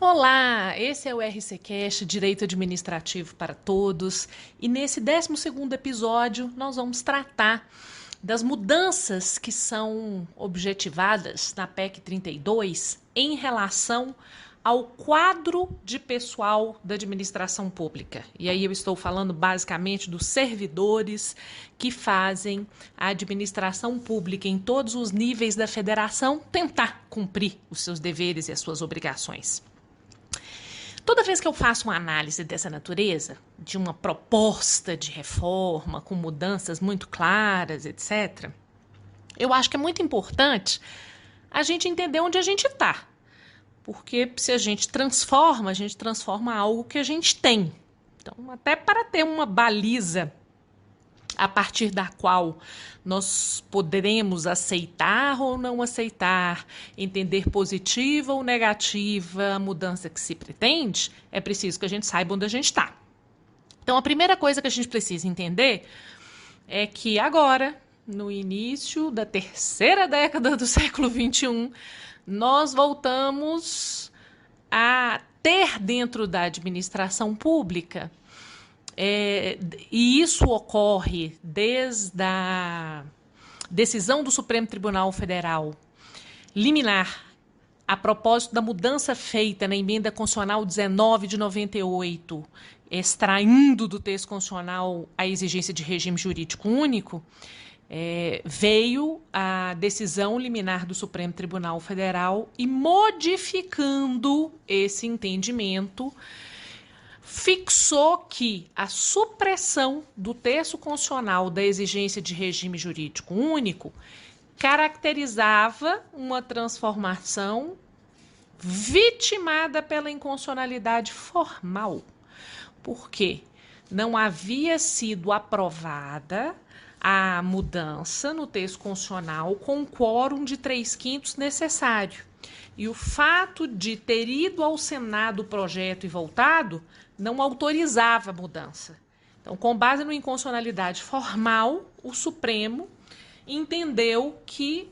Olá, esse é o RCcast Direito Administrativo para Todos e nesse 12º episódio nós vamos tratar das mudanças que são objetivadas na PEC 32 em relação ao quadro de pessoal da administração pública. E aí eu estou falando basicamente dos servidores que fazem a administração pública em todos os níveis da federação tentar cumprir os seus deveres e as suas obrigações. Toda vez que eu faço uma análise dessa natureza, de uma proposta de reforma com mudanças muito claras, etc., eu acho que é muito importante a gente entender onde a gente está. Porque se a gente transforma algo que a gente tem. Então, até para ter uma baliza a partir da qual nós poderemos aceitar ou não aceitar, entender positiva ou negativa a mudança que se pretende, é preciso que a gente saiba onde a gente está. Então, a primeira coisa que a gente precisa entender é que agora, no início da terceira década do século XXI, nós voltamos a ter dentro da administração pública, e isso ocorre desde a decisão do Supremo Tribunal Federal liminar a propósito da mudança feita na Emenda Constitucional 19 de 98, extraindo do texto constitucional a exigência de regime jurídico único. Veio a decisão liminar do Supremo Tribunal Federal e, modificando esse entendimento, fixou que a supressão do texto constitucional da exigência de regime jurídico único caracterizava uma transformação vitimada pela inconstitucionalidade formal, porque não havia sido aprovada a mudança no texto constitucional com o quórum de 3/5 necessário. E o fato de ter ido ao Senado o projeto e voltado não autorizava a mudança. Então, com base na inconstitucionalidade formal, o Supremo entendeu que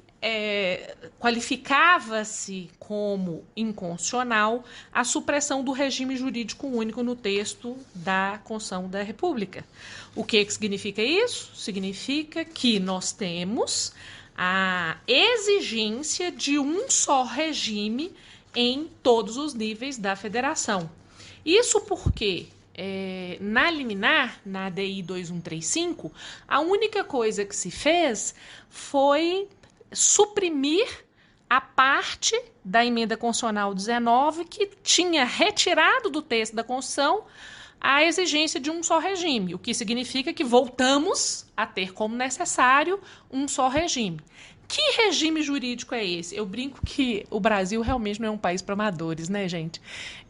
qualificava-se como inconstitucional a supressão do regime jurídico único no texto da Constituição da República. O que significa isso? Significa que nós temos a exigência de um só regime em todos os níveis da federação. Isso porque, na liminar, na ADI 2135, a única coisa que se fez foi suprimir a parte da Emenda Constitucional 19 que tinha retirado do texto da Constituição a exigência de um só regime, o que significa que voltamos a ter como necessário um só regime. Que regime jurídico é esse? Eu brinco que o Brasil realmente não é um país para amadores, né, gente?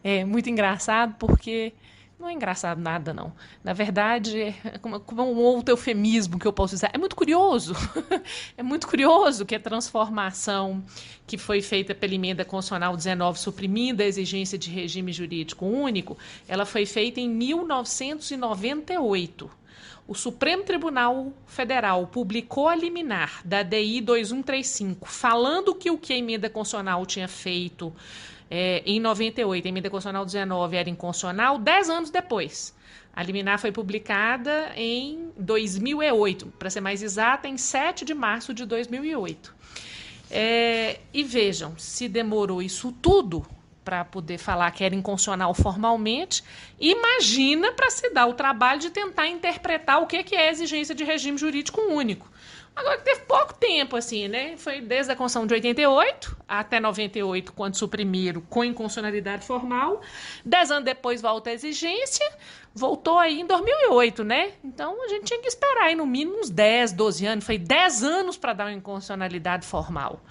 É muito engraçado porque não é engraçado nada, não. Na verdade, é como um outro eufemismo que eu posso usar. É muito curioso. É muito curioso que a transformação que foi feita pela Emenda Constitucional 19, suprimindo a exigência de regime jurídico único, ela foi feita em 1998. O Supremo Tribunal Federal publicou a liminar da DI 2135, falando que o que a Emenda Constitucional tinha feito em 98, a Emenda Constitucional 19 era inconstitucional, 10 anos depois. A liminar foi publicada em 2008, para ser mais exata, em 7 de março de 2008. E vejam, se demorou isso tudo para poder falar que era inconstitucional formalmente, imagina para se dar o trabalho de tentar interpretar o que é a exigência de regime jurídico único. Agora, teve pouco tempo, assim, né? Foi desde a Constituição de 88 até 98, quando suprimiram com inconstitucionalidade formal. 10 anos depois volta a exigência, voltou aí em 2008, né? Então, a gente tinha que esperar aí no mínimo uns 10, 12 anos. Foi 10 anos para dar uma inconstitucionalidade formal.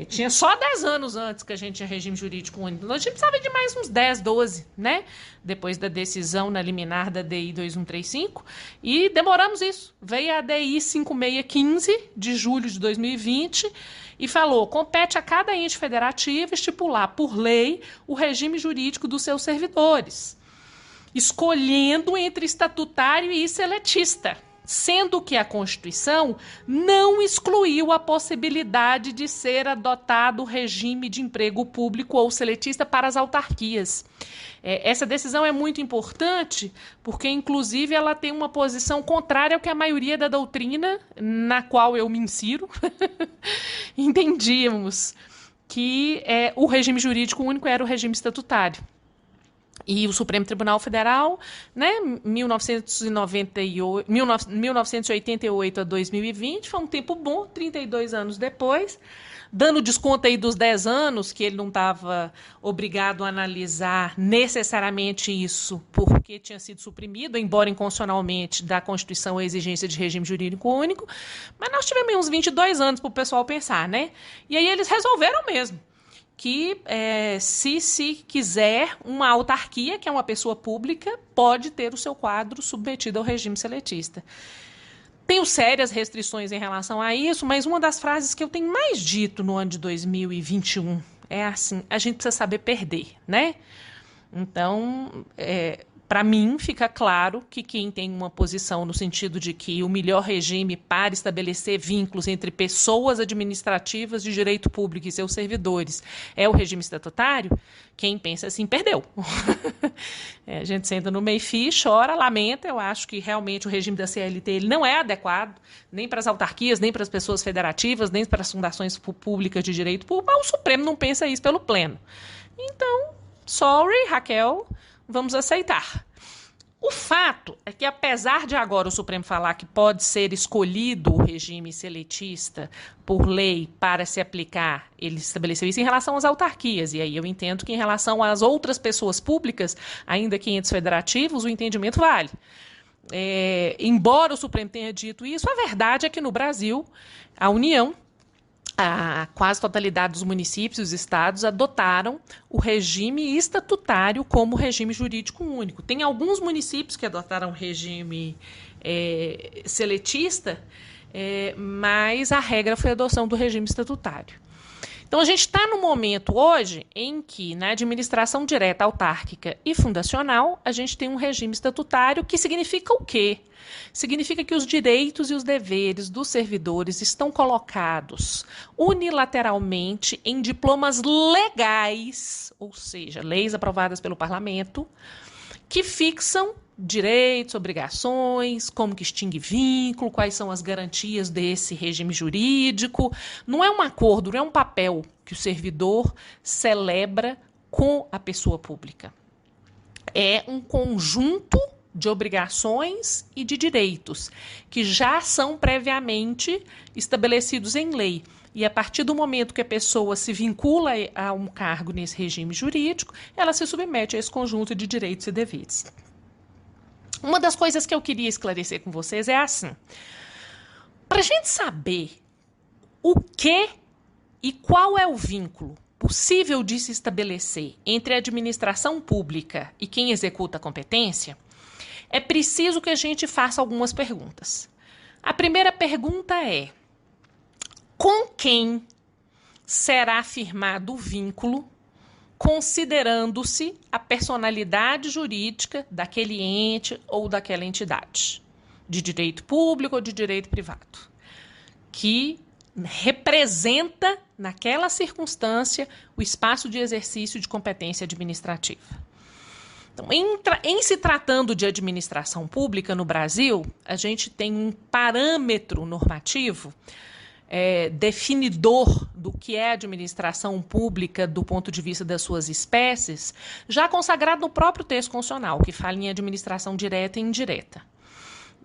Tinha só 10 anos antes que a gente tinha regime jurídico único. Então, a gente precisava de mais uns 10, 12, né? Depois da decisão na liminar da DI 2135. E demoramos isso. Veio a DI 5615 de julho de 2020 e falou: compete a cada ente federativo estipular por lei o regime jurídico dos seus servidores, escolhendo entre estatutário e seletista. sendo que a Constituição não excluiu a possibilidade de ser adotado o regime de emprego público ou seletista para as autarquias. Essa decisão é muito importante porque, inclusive, ela tem uma posição contrária ao que a maioria da doutrina, na qual eu me insiro, entendíamos que o regime jurídico único era o regime estatutário. E o Supremo Tribunal Federal, né, 1988 a 2020, foi um tempo bom, 32 anos depois, dando desconto aí dos 10 anos, que ele não estava obrigado a analisar necessariamente isso, porque tinha sido suprimido, embora inconstitucionalmente, da Constituição a exigência de regime jurídico único, mas nós tivemos uns 22 anos para o pessoal pensar, né? E aí eles resolveram mesmo que se quiser, uma autarquia, que é uma pessoa pública, pode ter o seu quadro submetido ao regime seletista. Tenho sérias restrições em relação a isso, mas uma das frases que eu tenho mais dito no ano de 2021 é assim: a gente precisa saber perder, né? Então, para mim, fica claro que quem tem uma posição no sentido de que o melhor regime para estabelecer vínculos entre pessoas administrativas de direito público e seus servidores é o regime estatutário, quem pensa assim perdeu. A gente senta no meio-fio, chora, lamenta. Eu acho que realmente o regime da CLT ele não é adequado nem para as autarquias, nem para as pessoas federativas, nem para as fundações públicas de direito público, mas o Supremo não pensa isso pelo pleno. Então, sorry, Raquel, vamos aceitar. O fato é que, apesar de agora o Supremo falar que pode ser escolhido o regime seletista por lei para se aplicar, ele estabeleceu isso em relação às autarquias, e aí eu entendo que em relação às outras pessoas públicas, ainda que entes federativos, o entendimento vale. Embora o Supremo tenha dito isso, a verdade é que no Brasil, a União, a quase totalidade dos municípios e os estados adotaram o regime estatutário como regime jurídico único. Tem alguns municípios que adotaram o regime seletista, mas a regra foi a adoção do regime estatutário. Então, a gente está no momento hoje em que, na administração direta, autárquica e fundacional, a gente tem um regime estatutário que significa o quê? Significa que os direitos e os deveres dos servidores estão colocados unilateralmente em diplomas legais, ou seja, leis aprovadas pelo parlamento, que fixam direitos, obrigações, como que extingue vínculo, quais são as garantias desse regime jurídico. Não é um acordo, não é um papel que o servidor celebra com a pessoa pública. É um conjunto de obrigações e de direitos que já são previamente estabelecidos em lei. E a partir do momento que a pessoa se vincula a um cargo nesse regime jurídico, ela se submete a esse conjunto de direitos e deveres. Uma das coisas que eu queria esclarecer com vocês é assim: para a gente saber o que e qual é o vínculo possível de se estabelecer entre a administração pública e quem executa a competência, é preciso que a gente faça algumas perguntas. A primeira pergunta é: com quem será firmado o vínculo, considerando-se a personalidade jurídica daquele ente ou daquela entidade, de direito público ou de direito privado, que representa, naquela circunstância, o espaço de exercício de competência administrativa. Então, em se tratando de administração pública no Brasil, a gente tem um parâmetro normativo definidor do que é administração pública do ponto de vista das suas espécies, já consagrado no próprio texto constitucional, que fala em administração direta e indireta.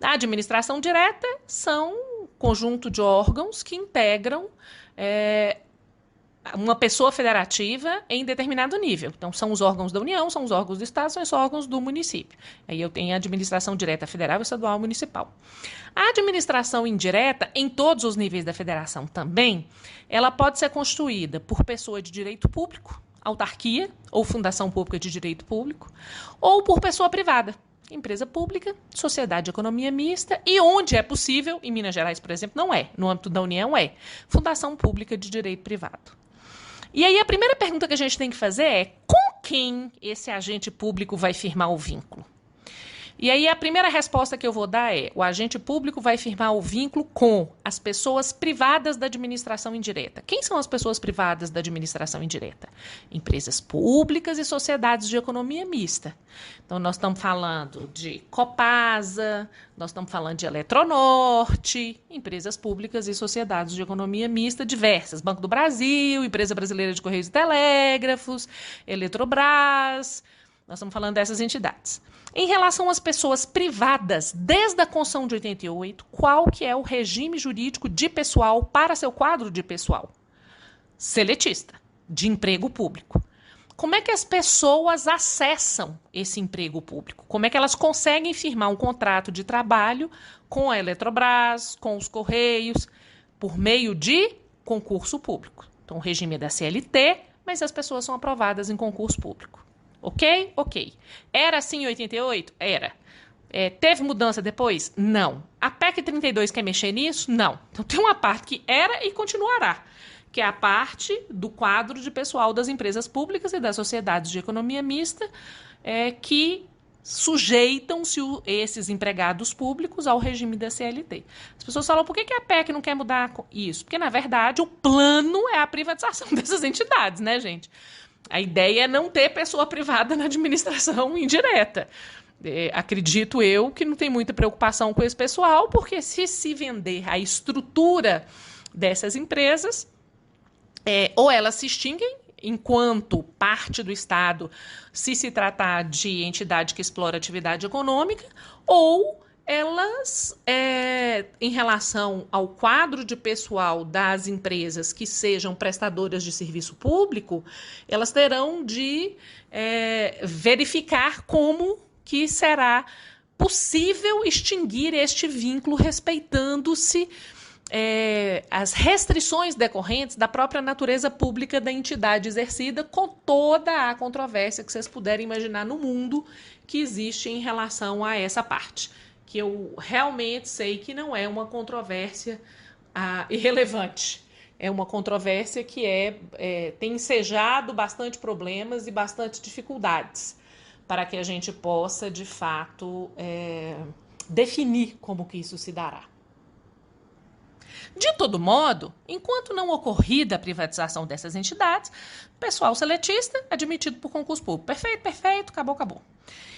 A administração direta são um conjunto de órgãos que integram uma pessoa federativa em determinado nível. Então, são os órgãos da União, são os órgãos do Estado, são os órgãos do município. Aí eu tenho a administração direta federal, estadual e municipal. A administração indireta, em todos os níveis da federação também, ela pode ser constituída por pessoa de direito público, autarquia ou fundação pública de direito público, ou por pessoa privada, empresa pública, sociedade de economia mista e, onde é possível, em Minas Gerais, por exemplo, não é, no âmbito da União é, fundação pública de direito privado. E aí a primeira pergunta que a gente tem que fazer é: com quem esse agente público vai firmar o vínculo? E aí a primeira resposta que eu vou dar é: o agente público vai firmar o vínculo com as pessoas privadas da administração indireta. Quem são as pessoas privadas da administração indireta? Empresas públicas e sociedades de economia mista. Então nós estamos falando de Copasa, nós estamos falando de Eletronorte, empresas públicas e sociedades de economia mista diversas. Banco do Brasil, Empresa Brasileira de Correios e Telégrafos, Eletrobras. Nós estamos falando dessas entidades. Em relação às pessoas privadas, desde a Constituição de 88, qual que é o regime jurídico de pessoal para seu quadro de pessoal? Seletista, de emprego público. Como é que as pessoas acessam esse emprego público? Como é que elas conseguem firmar um contrato de trabalho com a Eletrobras, com os Correios, por meio de concurso público? Então, o regime é da CLT, mas as pessoas são aprovadas em concurso público. Ok? Ok. Era assim em 88? Era. Teve mudança depois? Não. A PEC 32 quer mexer nisso? Não. Então tem uma parte que era e continuará, que é a parte do quadro de pessoal das empresas públicas e das sociedades de economia mista, que sujeitam-se esses empregados públicos ao regime da CLT. As pessoas falam: por que a PEC não quer mudar isso? Porque, na verdade, o plano é a privatização dessas entidades, né, gente? A ideia é não ter pessoa privada na administração indireta. Acredito eu que não tem muita preocupação com esse pessoal, porque se vender a estrutura dessas empresas, ou elas se extinguem enquanto parte do Estado, se tratar de entidade que explora atividade econômica, ou elas, em relação ao quadro de pessoal das empresas que sejam prestadoras de serviço público, elas terão de verificar como que será possível extinguir este vínculo, respeitando-se as restrições decorrentes da própria natureza pública da entidade exercida, com toda a controvérsia que vocês puderem imaginar no mundo que existe em relação a essa parte, que eu realmente sei que não é uma controvérsia irrelevante. É uma controvérsia que tem ensejado bastante problemas e bastante dificuldades para que a gente possa, de fato, definir como que isso se dará. De todo modo, enquanto não ocorrida a privatização dessas entidades, pessoal seletista admitido por concurso público. Perfeito, perfeito, acabou, acabou.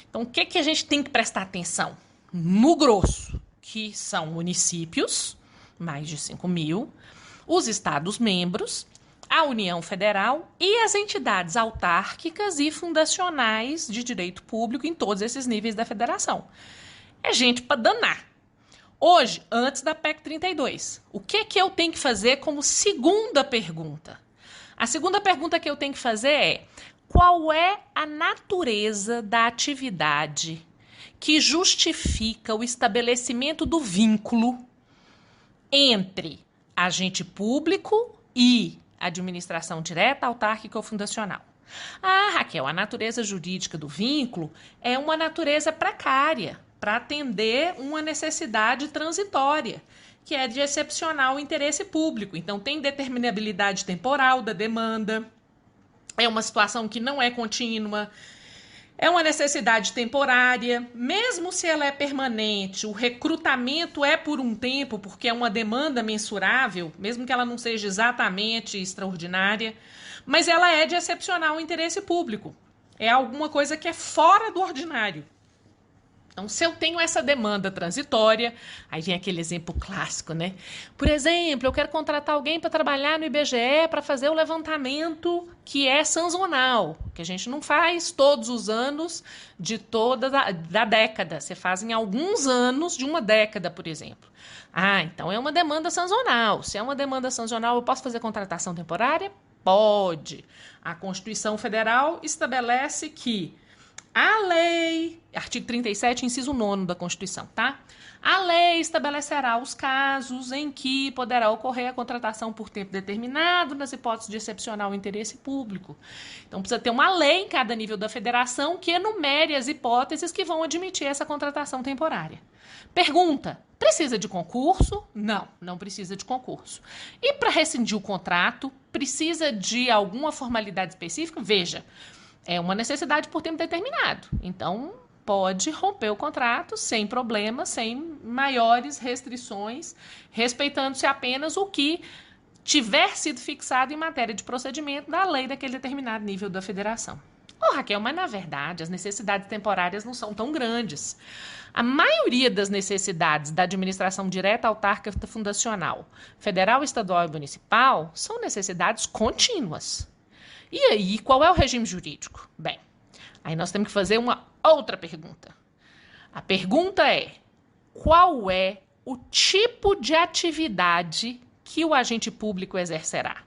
Então, o que a gente tem que prestar atenção? No grosso, que são municípios, mais de 5 mil, os estados-membros, a União Federal e as entidades autárquicas e fundacionais de direito público em todos esses níveis da federação. É gente para danar. Hoje, antes da PEC 32, o que eu tenho que fazer como segunda pergunta? A segunda pergunta que eu tenho que fazer é: qual é a natureza da atividade que justifica o estabelecimento do vínculo entre agente público e administração direta, autárquica ou fundacional? Raquel, a natureza jurídica do vínculo é uma natureza precária para atender uma necessidade transitória, que é de excepcional interesse público. Então, tem determinabilidade temporal da demanda, é uma situação que não é contínua, é uma necessidade temporária, mesmo se ela é permanente, o recrutamento é por um tempo, porque é uma demanda mensurável, mesmo que ela não seja exatamente extraordinária, mas ela é de excepcional interesse público. É alguma coisa que é fora do ordinário. Então, se eu tenho essa demanda transitória, aí vem aquele exemplo clássico, né? Por exemplo, eu quero contratar alguém para trabalhar no IBGE para fazer o levantamento que é sazonal, que a gente não faz todos os anos de toda da década. Você faz em alguns anos de uma década, por exemplo. Então é uma demanda sazonal. Se é uma demanda sazonal, eu posso fazer contratação temporária? Pode. A Constituição Federal estabelece que a lei, artigo 37, inciso 9 da Constituição, tá? A lei estabelecerá os casos em que poderá ocorrer a contratação por tempo determinado nas hipóteses de excepcional interesse público. Então, precisa ter uma lei em cada nível da federação que enumere as hipóteses que vão admitir essa contratação temporária. Pergunta: precisa de concurso? Não, não precisa de concurso. E para rescindir o contrato, precisa de alguma formalidade específica? Veja, é uma necessidade por tempo determinado. Então, pode romper o contrato sem problema, sem maiores restrições, respeitando-se apenas o que tiver sido fixado em matéria de procedimento da lei daquele determinado nível da federação. Raquel, mas na verdade as necessidades temporárias não são tão grandes. A maioria das necessidades da administração direta, autárquica, fundacional, federal, estadual e municipal são necessidades contínuas. E aí, qual é o regime jurídico? Bem, aí nós temos que fazer uma outra pergunta. A pergunta é: qual é o tipo de atividade que o agente público exercerá?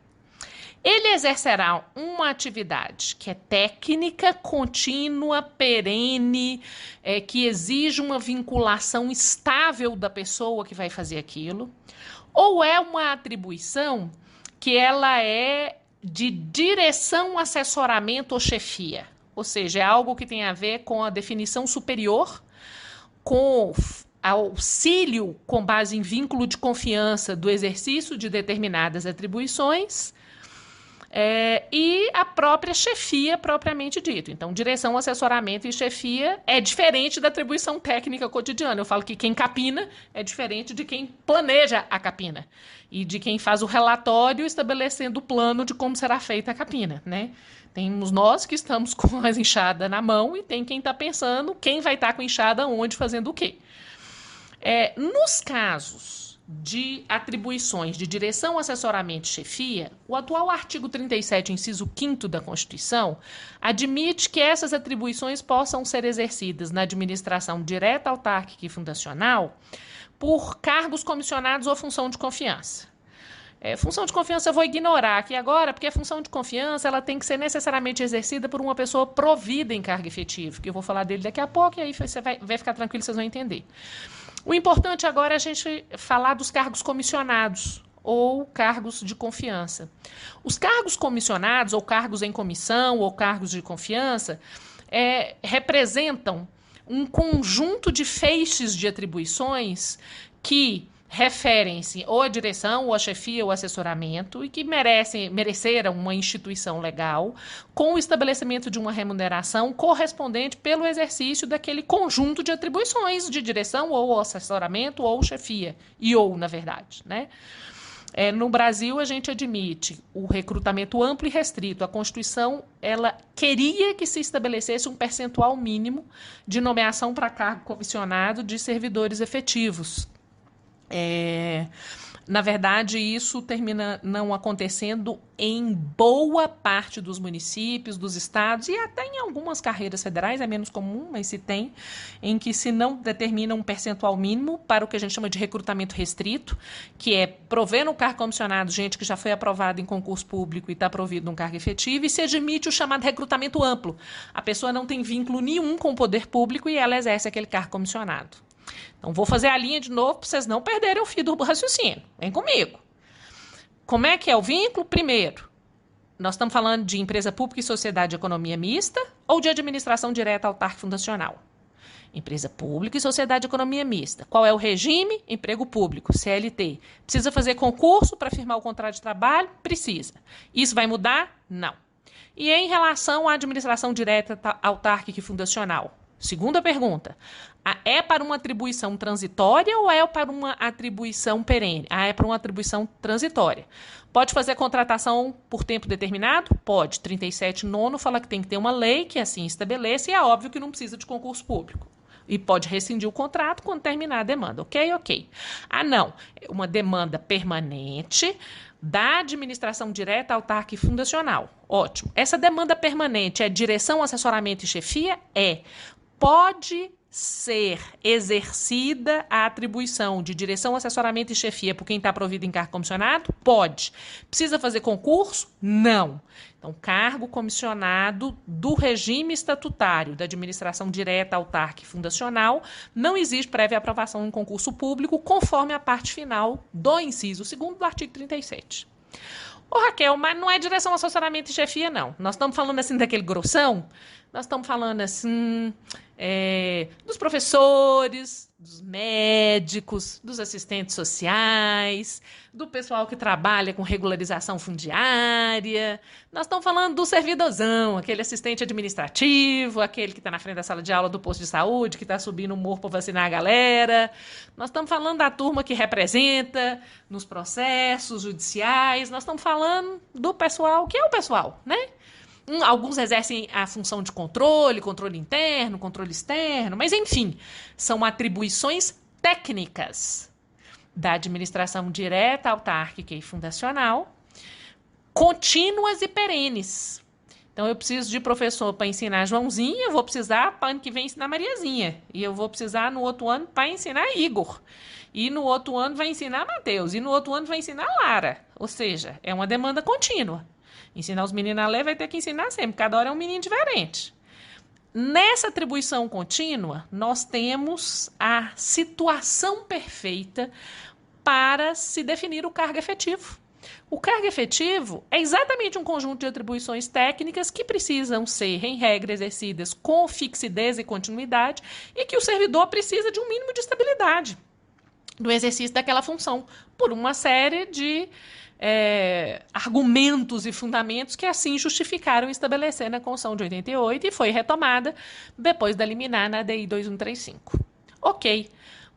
Ele exercerá uma atividade que é técnica, contínua, perene, que exige uma vinculação estável da pessoa que vai fazer aquilo, ou é uma atribuição que ela é de direção, assessoramento ou chefia? Ou seja, é algo que tem a ver com a definição superior, com auxílio com base em vínculo de confiança do exercício de determinadas atribuições, e a própria chefia propriamente dito. Então, direção, assessoramento e chefia é diferente da atribuição técnica cotidiana. Eu falo que quem capina é diferente de quem planeja a capina e de quem faz o relatório estabelecendo o plano de como será feita a capina, né? Temos nós que estamos com a enxada na mão e tem quem está pensando quem vai estar com a enxada onde, fazendo o quê. Nos casos de atribuições de direção, assessoramento e chefia, o atual artigo 37, inciso 5º da Constituição, admite que essas atribuições possam ser exercidas na administração direta, autárquica e fundacional por cargos comissionados ou função de confiança. Função de confiança eu vou ignorar aqui agora, porque a função de confiança ela tem que ser necessariamente exercida por uma pessoa provida em cargo efetivo, que eu vou falar dele daqui a pouco, e aí você vai ficar tranquilo, vocês vão entender. O importante agora é a gente falar dos cargos comissionados ou cargos de confiança. Os cargos comissionados, ou cargos em comissão, ou cargos de confiança, representam um conjunto de feixes de atribuições que referem-se ou à direção, ou à chefia, ou ao assessoramento, e que mereceram uma instituição legal com o estabelecimento de uma remuneração correspondente pelo exercício daquele conjunto de atribuições de direção, ou assessoramento, ou chefia, na verdade, né? No Brasil, a gente admite o recrutamento amplo e restrito. A Constituição, ela queria que se estabelecesse um percentual mínimo de nomeação para cargo comissionado de servidores efetivos. Na verdade, isso termina não acontecendo em boa parte dos municípios, dos estados e até em algumas carreiras federais, é menos comum, mas se tem, em que se não determina um percentual mínimo para o que a gente chama de recrutamento restrito, que é prover no cargo comissionado gente que já foi aprovada em concurso público e está provido num cargo efetivo, e se admite o chamado recrutamento amplo. A pessoa não tem vínculo nenhum com o poder público e ela exerce aquele cargo comissionado. Então, vou fazer a linha de novo para vocês não perderem o fio do raciocínio. Vem comigo. Como é que é o vínculo? Primeiro, nós estamos falando de empresa pública e sociedade de economia mista ou de administração direta, autárquica e fundacional? Empresa pública e sociedade de economia mista. Qual é o regime? Emprego público, CLT. Precisa fazer concurso para firmar o contrato de trabalho? Precisa. Isso vai mudar? Não. E em relação à administração direta, autárquica e fundacional? Segunda pergunta, é para uma atribuição transitória ou é para uma atribuição perene? É para uma atribuição transitória. Pode fazer contratação por tempo determinado? Pode. 37º fala que tem que ter uma lei que assim estabeleça e é óbvio que não precisa de concurso público. E pode rescindir o contrato quando terminar a demanda. Ok? Não. É uma demanda permanente da administração direta, autárquica e fundacional. Ótimo. Essa demanda permanente é direção, assessoramento e chefia? Pode ser exercida a atribuição de direção, assessoramento e chefia por quem está provido em cargo comissionado? Pode. Precisa fazer concurso? Não. Então, cargo comissionado do regime estatutário da administração direta, autárquica e fundacional não exige prévia aprovação em concurso público, conforme a parte final do inciso 2º do artigo 37. Raquel, mas não é direção, assessoramento e chefia, não. Nós estamos falando assim daquele grossão? Nós estamos falando assim, dos professores, dos médicos, dos assistentes sociais, do pessoal que trabalha com regularização fundiária. Nós estamos falando do servidorzão, aquele assistente administrativo, aquele que está na frente da sala de aula do posto de saúde, que está subindo o morro para vacinar a galera. Nós estamos falando da turma que representa nos processos judiciais. Nós estamos falando do pessoal, que é o pessoal, né? Alguns exercem a função de controle interno, controle externo, mas enfim, são atribuições técnicas da administração direta, autárquica e fundacional, contínuas e perenes. Então, eu preciso de professor para ensinar Joãozinho, eu vou precisar para ano que vem ensinar Mariazinha, e eu vou precisar no outro ano para ensinar Igor, e no outro ano vai ensinar Mateus, e no outro ano vai ensinar Lara. Ou seja, é uma demanda contínua. Ensinar os meninos a ler vai ter que ensinar sempre, cada hora é um menino diferente. Nessa atribuição contínua, nós temos a situação perfeita para se definir o cargo efetivo. O cargo efetivo é exatamente um conjunto de atribuições técnicas que precisam ser, em regra, exercidas com fixidez e continuidade e que o servidor precisa de um mínimo de estabilidade no exercício daquela função, por uma série de argumentos e fundamentos que assim justificaram estabelecer na Constituição de 88 e foi retomada depois da liminar na DI 2135. Ok.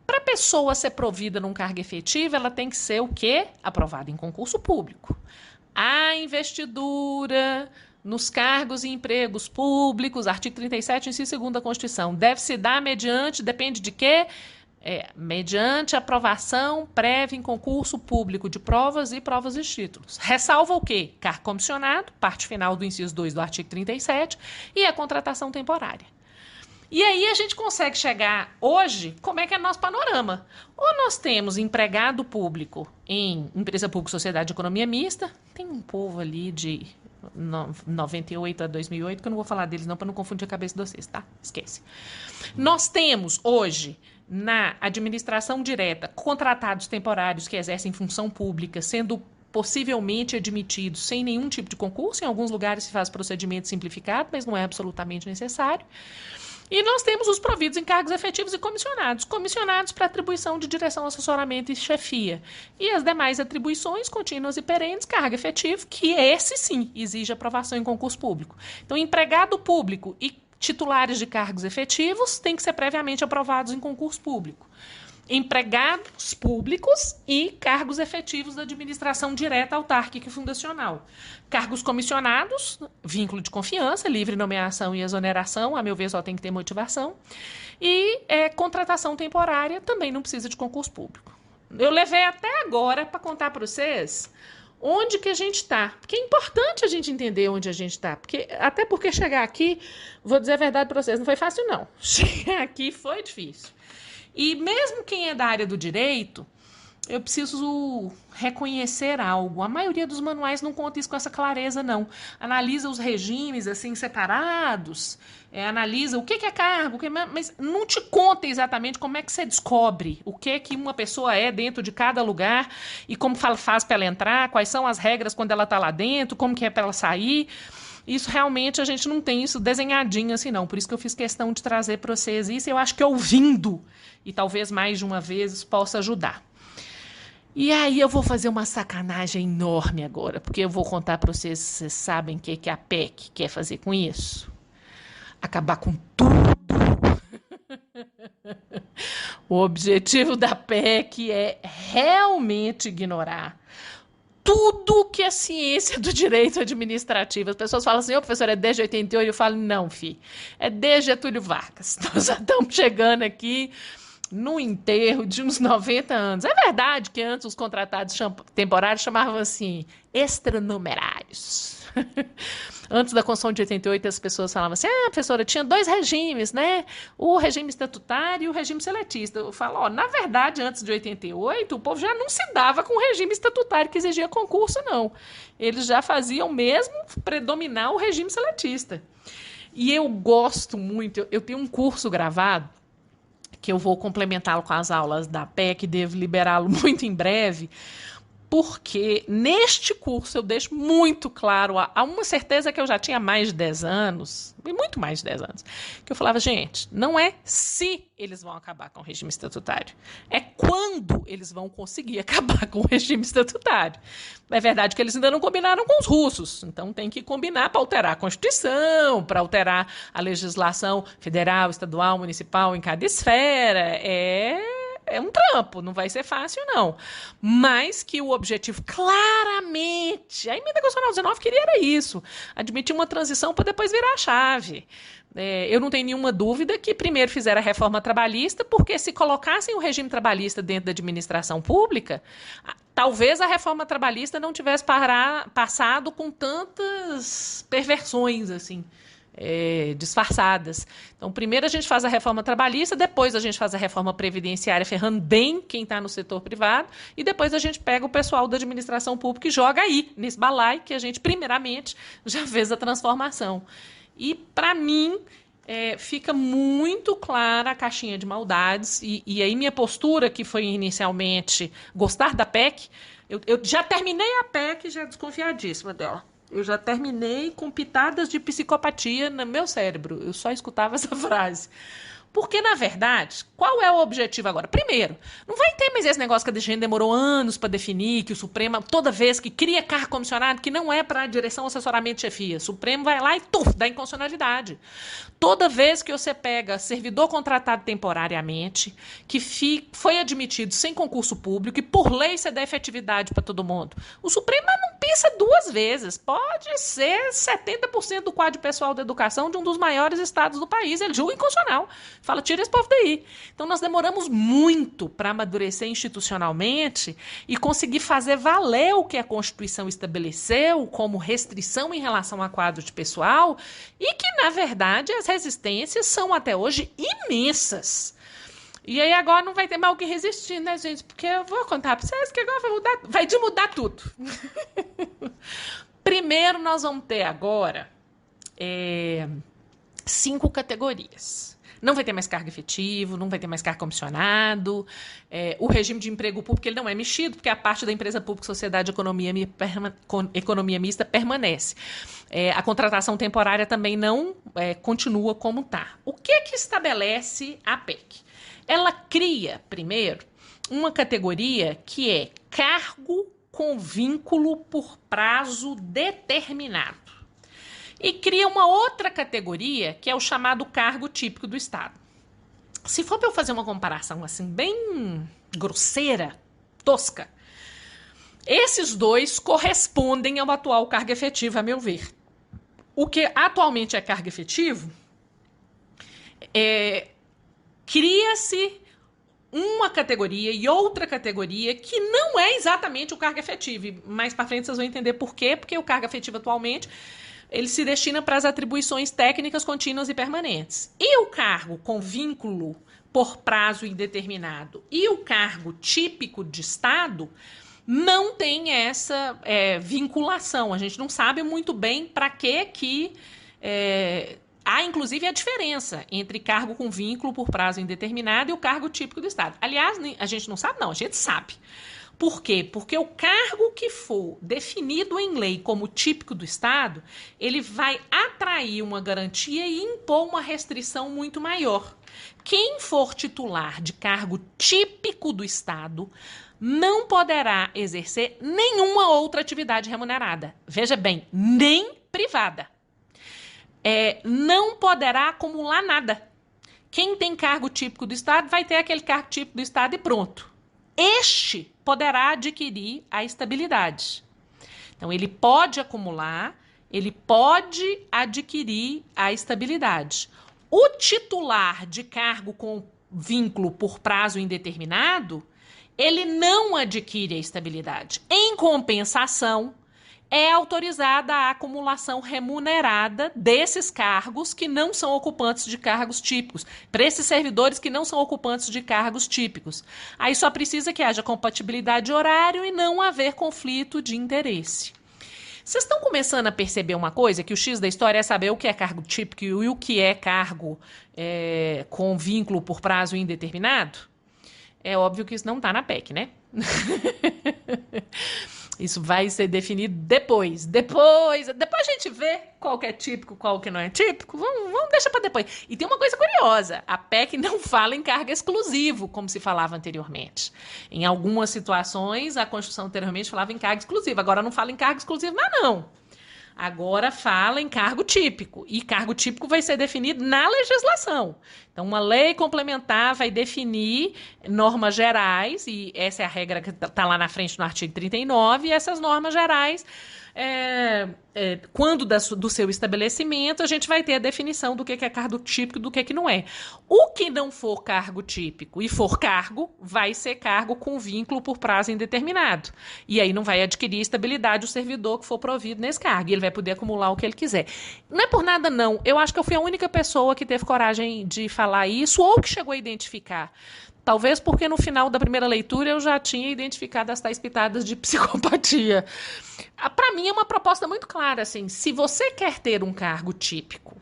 Para a pessoa ser provida num cargo efetivo, ela tem que ser o quê? Aprovada em concurso público. A investidura nos cargos e empregos públicos, artigo 37, inciso 2º da Constituição, deve se dar depende de quê? Mediante aprovação prévia em concurso público de provas e provas de títulos. Ressalva o quê? Cargo comissionado, parte final do inciso 2 do artigo 37, e a contratação temporária. E aí a gente consegue chegar hoje, como é que é nosso panorama? Ou nós temos empregado público em empresa pública, sociedade de economia mista, tem um povo ali de 98 a 2008, que eu não vou falar deles não, para não confundir a cabeça de vocês, tá? Esquece. Nós temos hoje, na administração direta, contratados temporários que exercem função pública, sendo possivelmente admitidos sem nenhum tipo de concurso. Em alguns lugares se faz procedimento simplificado, mas não é absolutamente necessário. E nós temos os providos em cargos efetivos e comissionados para atribuição de direção, assessoramento e chefia. E as demais atribuições contínuas e perenes, cargo efetivo, que esse sim exige aprovação em concurso público. Então, empregado público e titulares de cargos efetivos têm que ser previamente aprovados em concurso público. Empregados públicos e cargos efetivos da administração direta, autárquica e fundacional. Cargos comissionados, vínculo de confiança, livre nomeação e exoneração, a meu ver só tem que ter motivação. E contratação temporária também não precisa de concurso público. Eu levei até agora para contar para vocês onde que a gente está. Porque é importante a gente entender onde a gente está. Até porque chegar aqui, vou dizer a verdade para vocês, não foi fácil não. Chegar aqui foi difícil. E mesmo quem é da área do direito, eu preciso reconhecer algo. A maioria dos manuais não conta isso com essa clareza, não. Analisa os regimes assim separados, analisa o que é cargo, mas não te conta exatamente como é que você descobre o que uma pessoa é dentro de cada lugar e como faz para ela entrar, quais são as regras quando ela está lá dentro, como que é para ela sair. Isso realmente a gente não tem isso desenhadinho assim, não. Por isso que eu fiz questão de trazer para vocês isso. Eu acho que ouvindo, e talvez mais de uma vez, isso possa ajudar. E aí eu vou fazer uma sacanagem enorme agora, porque eu vou contar para vocês, vocês sabem o que a PEC quer fazer com isso? Acabar com tudo. O objetivo da PEC é realmente ignorar tudo que a ciência do direito administrativo. As pessoas falam assim, professor, é desde 88? Eu falo, não, filho, é desde Getúlio Vargas. Nós já estamos chegando aqui no enterro de uns 90 anos. É verdade que antes os contratados temporários chamavam assim, extranumerários. Antes da Constituição de 88, as pessoas falavam assim, professora, tinha 2 regimes, né? O regime estatutário e o regime seletista. Eu falo, na verdade, antes de 88, o povo já não se dava com o regime estatutário que exigia concurso, não. Eles já faziam mesmo predominar o regime seletista. E eu gosto muito, eu tenho um curso gravado, que eu vou complementá-lo com as aulas da PEC, devo liberá-lo muito em breve, porque neste curso eu deixo muito claro, há uma certeza que eu já tinha mais de 10 anos, muito mais de 10 anos, que eu falava, gente, não é se eles vão acabar com o regime estatutário, é quando eles vão conseguir acabar com o regime estatutário. É verdade que eles ainda não combinaram com os russos, então tem que combinar para alterar a Constituição, para alterar a legislação federal, estadual, municipal em cada esfera. É um trampo, não vai ser fácil, não. Mas que o objetivo, claramente, a emenda constitucional 19 queria era isso, admitir uma transição para depois virar a chave. Eu não tenho nenhuma dúvida que primeiro fizeram a reforma trabalhista, porque se colocassem o regime trabalhista dentro da administração pública, talvez a reforma trabalhista não tivesse passado com tantas perversões, assim, disfarçadas. Então, primeiro a gente faz a reforma trabalhista, depois a gente faz a reforma previdenciária, ferrando bem quem está no setor privado, e depois a gente pega o pessoal da administração pública e joga aí, nesse balaio, que a gente, primeiramente, já fez a transformação. E, para mim, fica muito clara a caixinha de maldades, e aí minha postura, que foi inicialmente gostar da PEC, eu já terminei a PEC já desconfiadíssima dela. Eu já terminei com pitadas de psicopatia no meu cérebro. Eu só escutava essa frase. Porque, na verdade, qual é o objetivo agora? Primeiro, não vai ter mais esse negócio que a gente demorou anos para definir, que o Supremo, toda vez que cria cargo comissionado, que não é para a direção, assessoramento e chefia, o Supremo vai lá e dá inconstitucionalidade. Toda vez que você pega servidor contratado temporariamente, que foi admitido sem concurso público e por lei você dá efetividade para todo mundo, o Supremo não pensa duas vezes. Pode ser 70% do quadro pessoal da educação de um dos maiores estados do país. Ele julga inconstitucional. Fala, tira esse povo daí. Então, nós demoramos muito para amadurecer institucionalmente e conseguir fazer valer o que a Constituição estabeleceu como restrição em relação a quadro de pessoal e que, na verdade, as resistências são até hoje imensas. E aí agora não vai ter mais o que resistir, né, gente? Porque eu vou contar para vocês que agora vai de mudar tudo. Primeiro, nós vamos ter agora 5 categorias. Não vai ter mais cargo efetivo, não vai ter mais cargo comissionado. O regime de emprego público ele não é mexido, porque a parte da empresa pública, sociedade e economia mista permanece. A contratação temporária também não continua como está. O que estabelece a PEC? Ela cria, primeiro, uma categoria que é cargo com vínculo por prazo determinado. E cria uma outra categoria, que é o chamado cargo típico do Estado. Se for para eu fazer uma comparação assim, bem grosseira, tosca, esses dois correspondem ao atual cargo efetivo, a meu ver. O que atualmente é cargo efetivo, cria-se uma categoria e outra categoria que não é exatamente o cargo efetivo. E mais para frente vocês vão entender por quê, porque o cargo efetivo atualmente ele se destina para as atribuições técnicas contínuas e permanentes. E o cargo com vínculo por prazo indeterminado e o cargo típico de Estado não tem essa vinculação. A gente não sabe muito bem para que há, inclusive, a diferença entre cargo com vínculo por prazo indeterminado e o cargo típico do Estado. Aliás, a gente não sabe, não, a gente sabe. Por quê? Porque o cargo que for definido em lei como típico do Estado, ele vai atrair uma garantia e impor uma restrição muito maior. Quem for titular de cargo típico do Estado não poderá exercer nenhuma outra atividade remunerada. Veja bem, nem privada. Não poderá acumular nada. Quem tem cargo típico do Estado vai ter aquele cargo típico do Estado e pronto. Este poderá adquirir a estabilidade. Então, ele pode acumular, ele pode adquirir a estabilidade. O titular de cargo com vínculo por prazo indeterminado, ele não adquire a estabilidade. Em compensação, é autorizada a acumulação remunerada desses cargos que não são ocupantes de cargos típicos, para esses servidores que não são ocupantes de cargos típicos. Aí só precisa que haja compatibilidade de horário e não haver conflito de interesse. Vocês estão começando a perceber uma coisa, que o X da história é saber o que é cargo típico e o que é cargo com vínculo por prazo indeterminado? É óbvio que isso não está na PEC, né? Isso vai ser definido depois. Depois a gente vê qual que é típico, qual que não é típico. Vamos deixar para depois. E tem uma coisa curiosa. A PEC não fala em cargo exclusivo, como se falava anteriormente. Em algumas situações, a Constituição anteriormente falava em cargo exclusivo. Agora não fala em cargo exclusivo, mas não. Agora fala em cargo típico. E cargo típico vai ser definido na legislação. Então, uma lei complementar vai definir normas gerais, e essa é a regra que está lá na frente no artigo 39, e essas normas gerais, quando do seu estabelecimento, a gente vai ter a definição do que é cargo típico e do que não é. O que não for cargo típico e for cargo, vai ser cargo com vínculo por prazo indeterminado. E aí não vai adquirir estabilidade o servidor que for provido nesse cargo. E ele vai poder acumular o que ele quiser. Não é por nada, não. Eu acho que eu fui a única pessoa que teve coragem de falar isso ou que chegou a identificar. Talvez porque no final da primeira leitura eu já tinha identificado as tais pitadas de psicopatia. Para mim é uma proposta muito clara, assim, se você quer ter um cargo típico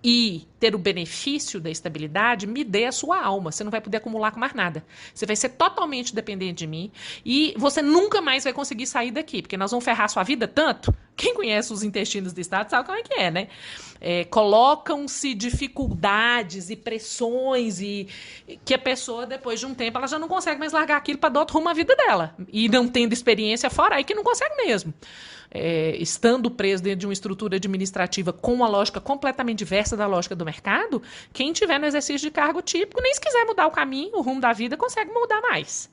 e ter o benefício da estabilidade, me dê a sua alma. Você não vai poder acumular com mais nada. Você vai ser totalmente dependente de mim e você nunca mais vai conseguir sair daqui, porque nós vamos ferrar a sua vida tanto. Quem conhece os intestinos do Estado sabe como é que é, né? Colocam-se dificuldades e pressões e que a pessoa, depois de um tempo, ela já não consegue mais largar aquilo para dar outro rumo à vida dela. E não tendo experiência fora, aí que não consegue mesmo. Estando preso dentro de uma estrutura administrativa com uma lógica completamente diversa da lógica do mercado, quem tiver no exercício de cargo típico, nem se quiser mudar o caminho, o rumo da vida, consegue mudar mais.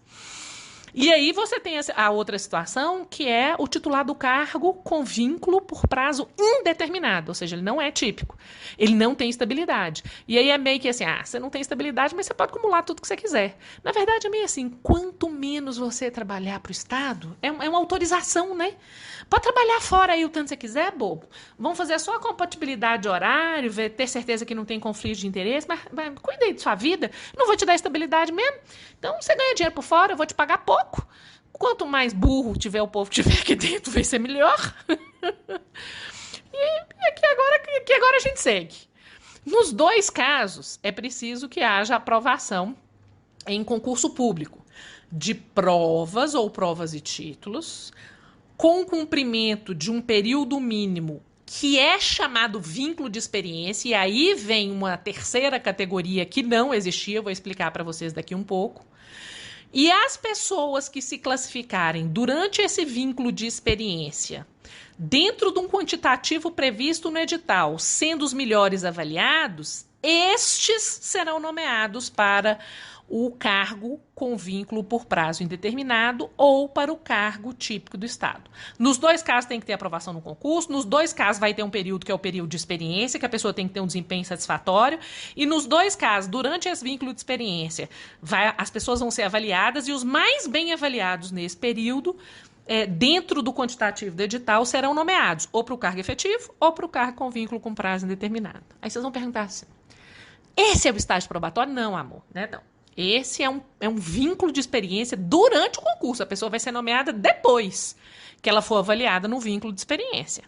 E aí você tem a outra situação, que é o titular do cargo com vínculo por prazo indeterminado, ou seja, ele não é típico, ele não tem estabilidade. E aí é meio que assim, você não tem estabilidade, mas você pode acumular tudo que você quiser. Na verdade é meio assim, quanto menos você trabalhar para o Estado, é uma autorização, né? Pode trabalhar fora aí o tanto que você quiser, bobo. Vamos fazer só a compatibilidade de horário, ter certeza que não tem conflito de interesse, mas cuida aí de sua vida, não vou te dar estabilidade mesmo. Então você ganha dinheiro por fora, eu vou te pagar pouco. Quanto mais burro tiver o povo que tiver aqui dentro, vai ser melhor. E aqui agora a gente segue. Nos dois casos, é preciso que haja aprovação em concurso público de provas ou provas e títulos, com cumprimento de um período mínimo que é chamado vínculo de experiência, e aí vem uma terceira categoria que não existia, eu vou explicar para vocês daqui um pouco. E as pessoas que se classificarem durante esse vínculo de experiência, dentro de um quantitativo previsto no edital, sendo os melhores avaliados, estes serão nomeados para o cargo com vínculo por prazo indeterminado ou para o cargo típico do Estado. Nos dois casos tem que ter aprovação no concurso, nos dois casos vai ter um período que é o período de experiência, que a pessoa tem que ter um desempenho satisfatório, e nos dois casos, durante esse vínculo de experiência, as pessoas vão ser avaliadas e os mais bem avaliados nesse período, dentro do quantitativo do edital, serão nomeados ou para o cargo efetivo ou para o cargo com vínculo com prazo indeterminado. Aí vocês vão perguntar assim, esse é o estágio probatório? Não, amor, né? Não. Esse é um vínculo de experiência durante o concurso. A pessoa vai ser nomeada depois que ela for avaliada no vínculo de experiência.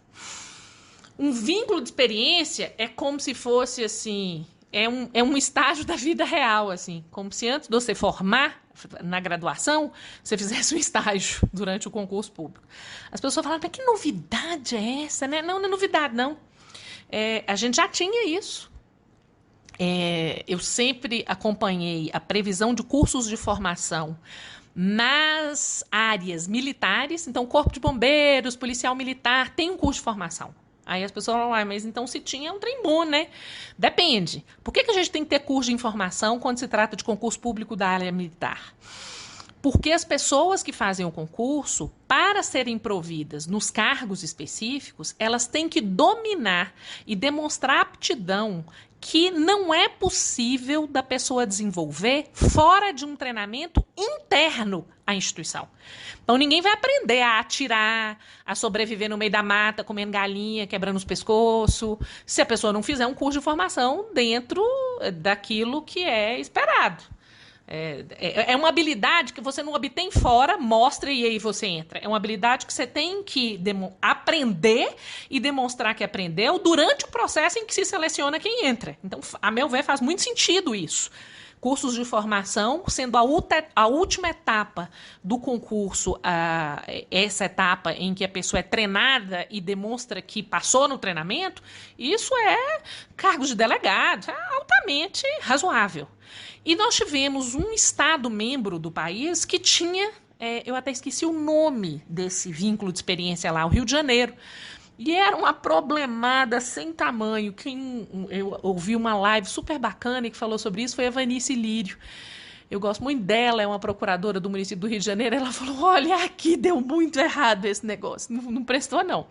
Um vínculo de experiência é como se fosse assim, é um estágio da vida real, assim, como se antes de você formar na graduação, você fizesse um estágio durante o concurso público. As pessoas falam, mas que novidade é essa, né? Não é novidade, não. A gente já tinha isso. Eu sempre acompanhei a previsão de cursos de formação nas áreas militares. Então, Corpo de Bombeiros, Policial Militar, tem um curso de formação. Aí as pessoas falam, mas então se tinha é um trem bom, né? Depende. Por que a gente tem que ter curso de informação quando se trata de concurso público da área militar? Porque as pessoas que fazem o concurso, para serem providas nos cargos específicos, elas têm que dominar e demonstrar aptidão que não é possível da pessoa desenvolver fora de um treinamento interno à instituição. Então, ninguém vai aprender a atirar, a sobreviver no meio da mata, comendo galinha, quebrando os pescoços, se a pessoa não fizer um curso de formação dentro daquilo que é esperado. É uma habilidade que você não obtém fora, mostra e aí você entra. É uma habilidade que você tem que aprender e demonstrar que aprendeu durante o processo em que se seleciona quem entra. Então, a meu ver, faz muito sentido isso. cursos de formação, sendo a última etapa do concurso, essa etapa em que a pessoa é treinada e demonstra que passou no treinamento, isso é cargo de delegado, é altamente razoável. E nós tivemos um estado membro do país que tinha, eu até esqueci o nome desse vínculo de experiência lá, o Rio de Janeiro. E era uma problemada sem tamanho. Eu ouvi uma live super bacana que falou sobre isso, foi a Vanice Lírio. Eu gosto muito dela, é uma procuradora do município do Rio de Janeiro. Ela falou, olha, aqui deu muito errado esse negócio, não prestou não.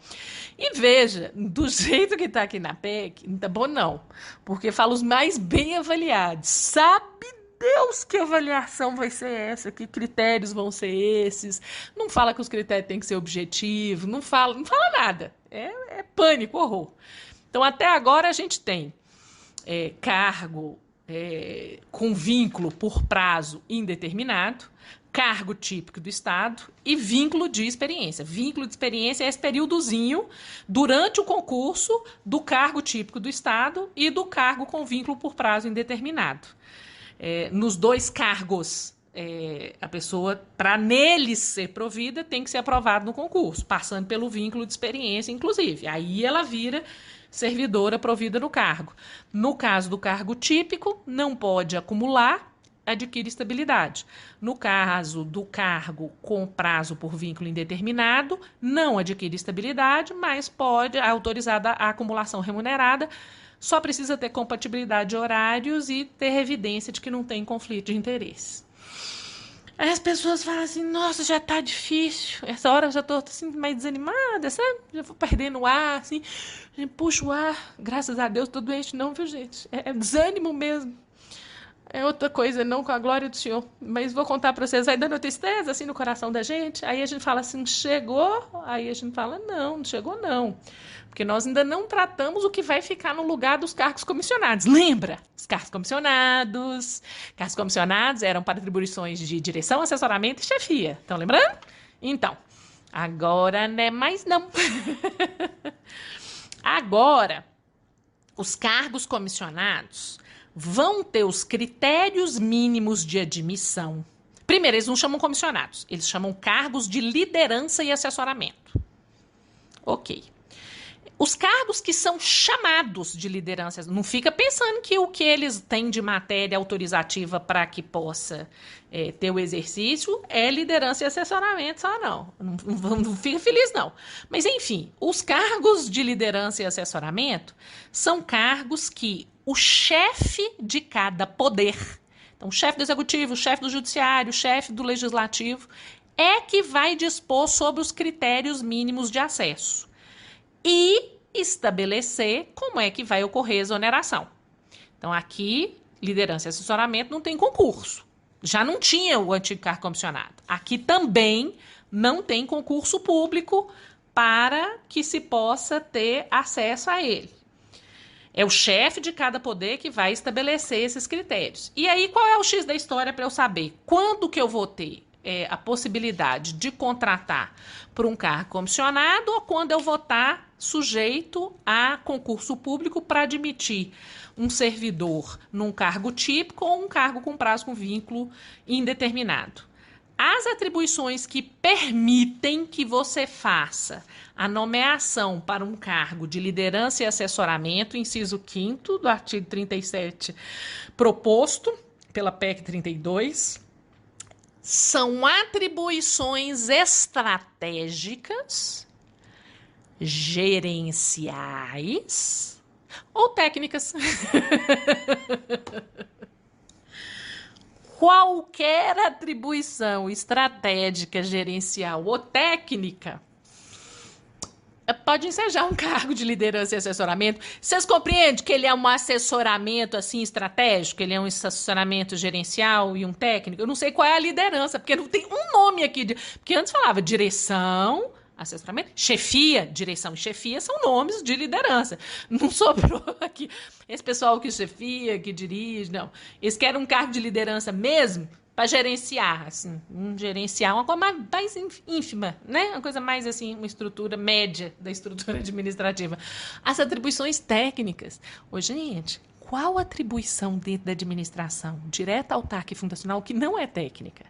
E veja, do jeito que está aqui na PEC, não tá bom não, porque fala os mais bem avaliados. Sabe Deus, que avaliação vai ser essa? Que critérios vão ser esses? Não fala que os critérios têm que ser objetivos, não fala nada. É pânico, horror. Então, até agora a gente tem cargo com vínculo por prazo indeterminado, cargo típico do Estado e vínculo de experiência. Vínculo de experiência é esse períodozinho durante o concurso do cargo típico do Estado e do cargo com vínculo por prazo indeterminado. Nos dois cargos, a pessoa, para neles ser provida, tem que ser aprovada no concurso, passando pelo vínculo de experiência, inclusive. Aí ela vira servidora provida no cargo. No caso do cargo típico, não pode acumular, adquire estabilidade. No caso do cargo com prazo por vínculo indeterminado, não adquire estabilidade, mas pode, autorizada a acumulação remunerada. Só precisa ter compatibilidade de horários e ter evidência de que não tem conflito de interesse. Aí as pessoas falam assim, nossa, já tá difícil. Essa hora eu já tô assim, mais desanimada, sabe? Já vou perdendo o ar, assim. Puxo o ar, graças a Deus, tô doente não, viu, gente? É desânimo mesmo. É outra coisa, não com a glória do Senhor. Mas vou contar para vocês, vai dando tristeza assim no coração da gente. Aí a gente fala assim, chegou? Aí a gente fala, não chegou não. Porque nós ainda não tratamos o que vai ficar no lugar dos cargos comissionados. Lembra? Os cargos comissionados. Cargos comissionados eram para atribuições de direção, assessoramento e chefia. Estão lembrando? Então, agora não é mais não. Agora, os cargos comissionados vão ter os critérios mínimos de admissão. Primeiro, eles não chamam comissionados, eles chamam cargos de liderança e assessoramento. Ok. Os cargos que são chamados de liderança, não fica pensando que o que eles têm de matéria autorizativa para que possa ter o exercício é liderança e assessoramento só não. Não fica feliz não. Mas enfim, os cargos de liderança e assessoramento são cargos que o chefe de cada poder, então o chefe do executivo, o chefe do judiciário, o chefe do legislativo, é que vai dispor sobre os critérios mínimos de acesso e estabelecer como é que vai ocorrer a exoneração. Então, aqui, liderança e assessoramento não tem concurso. Já não tinha o antigo cargo comissionado. Aqui também não tem concurso público para que se possa ter acesso a ele. É o chefe de cada poder que vai estabelecer esses critérios. E aí, qual é o X da história para eu saber quando que eu vou ter a possibilidade de contratar por um cargo comissionado ou quando eu vou estar sujeito a concurso público para admitir um servidor num cargo típico ou um cargo com prazo com vínculo indeterminado. As atribuições que permitem que você faça a nomeação para um cargo de liderança e assessoramento, inciso 5º do artigo 37, proposto pela PEC 32, são atribuições estratégicas, gerenciais ou técnicas. Qualquer atribuição estratégica, gerencial ou técnica pode ensejar um cargo de liderança e assessoramento. Vocês compreendem que ele é um assessoramento assim estratégico? Ele é um assessoramento gerencial e um técnico? Eu não sei qual é a liderança, porque não tem um nome aqui. Porque antes falava direção, assessoramento, chefia, direção e chefia são nomes de liderança. Não sobrou aqui. Esse pessoal que chefia, que dirige, não. Eles querem um cargo de liderança mesmo para gerenciar, assim, gerenciar uma coisa mais ínfima, né? Uma coisa mais assim, uma estrutura média da estrutura administrativa. As atribuições técnicas. Ô, gente, qual atribuição dentro da administração, direta, autárquica e fundacional, que não é técnica?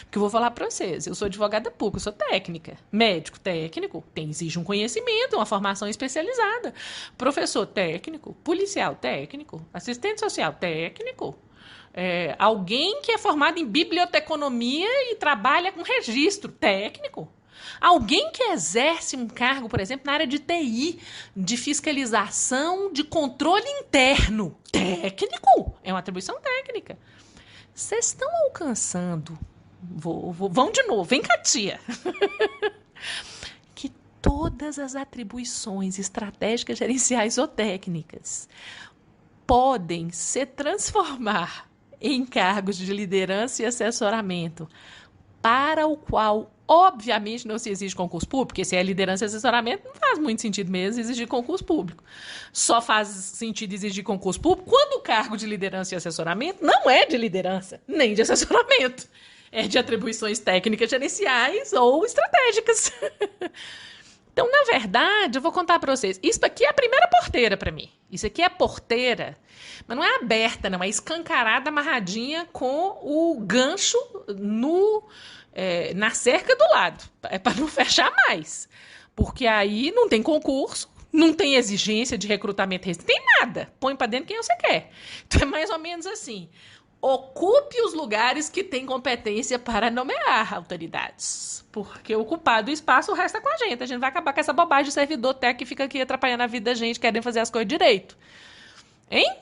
Porque eu vou falar para vocês, eu sou advogada pública, eu sou técnica. Médico técnico, exige um conhecimento, uma formação especializada. Professor técnico, policial técnico, assistente social técnico. Alguém que é formado em biblioteconomia e trabalha com registro técnico. Alguém que exerce um cargo, por exemplo, na área de TI, de fiscalização, de controle interno. Técnico. É uma atribuição técnica. Vocês estão alcançando... Vão de novo, vem cá, tia. Que todas as atribuições estratégicas, gerenciais ou técnicas podem se transformar em cargos de liderança e assessoramento, para o qual, obviamente, não se exige concurso público, porque se é liderança e assessoramento, não faz muito sentido mesmo exigir concurso público. Só faz sentido exigir concurso público quando o cargo de liderança e assessoramento não é de liderança, nem de assessoramento. É de atribuições técnicas, gerenciais ou estratégicas. Então, na verdade, eu vou contar para vocês. Isso aqui é a primeira porteira para mim. Isso aqui é porteira, mas não é aberta, não. É escancarada, amarradinha com o gancho na cerca do lado. É para não fechar mais. Porque aí não tem concurso, não tem exigência de recrutamento restrito, tem nada. Põe para dentro quem você quer. Então, é mais ou menos assim. Ocupe os lugares que tem competência para nomear autoridades. Porque ocupado o espaço, o resto é com a gente. A gente vai acabar com essa bobagem de servidor técnico que fica aqui atrapalhando a vida da gente, querendo fazer as coisas direito. Hein?